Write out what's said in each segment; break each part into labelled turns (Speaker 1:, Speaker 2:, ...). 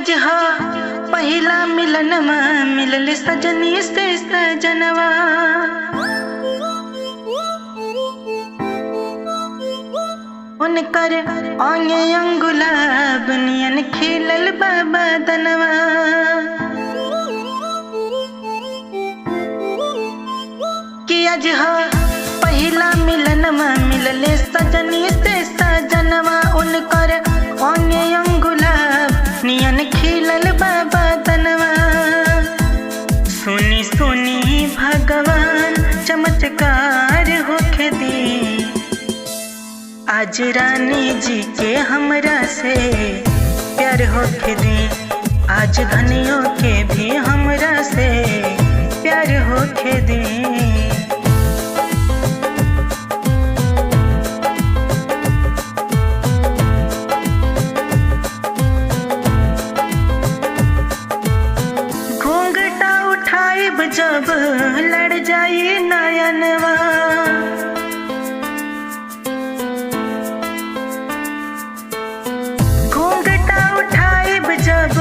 Speaker 1: आज हा पहिला मिलनवा मिलल सजनी से सजनवा। उनकर आंगे अंगुलाब नियन खिलल बाबा दनवा। कि आज हा पहिला मिलनवा मिलल सजनी से सजनवा। उनकर आंगे अंगुलाब नियन खिलल बाबा दनवा। सुनी सुनी भगवान चमत्कार होखे दी। आज रानी जी के हमरा से प्यार होखे दी। आज धनियों के भी हमरा से प्यार होखे दी। जब लड़ जाई नयनवा घूंघटा उठाइब जब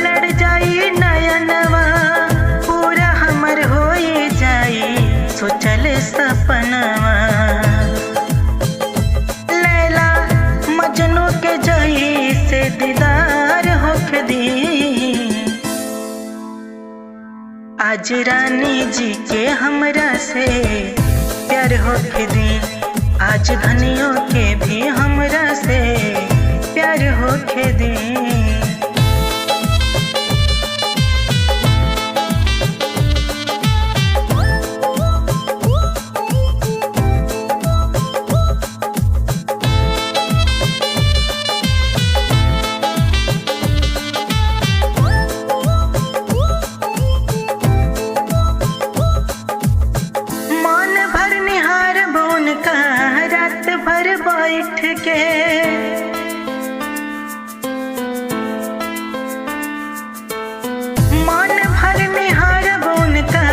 Speaker 1: लड़ जाई नयनवा। पूरा हमर होई जाई सोचल सपनवा। लैला मजनू के जई से दीदार होखे दी। आज रानी जी के हमरा से प्यार होखे दी। आज धनियों के भी हमरा से प्यार होखे दी। बैठ के मन भर निहारब उनका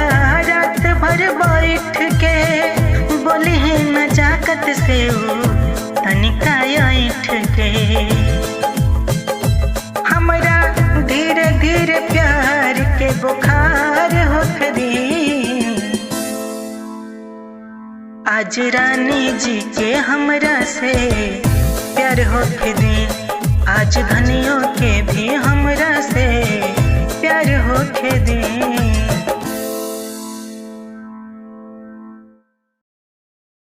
Speaker 1: रात भर बैठ के। बोली है नजाकत से वो तनिका ऐठ के। हमरा धीरे धीरे प्यार के बुखार होखे दी। आज रानी जी के हमरा से प्यार होखे दी। आज धनियों के भी हम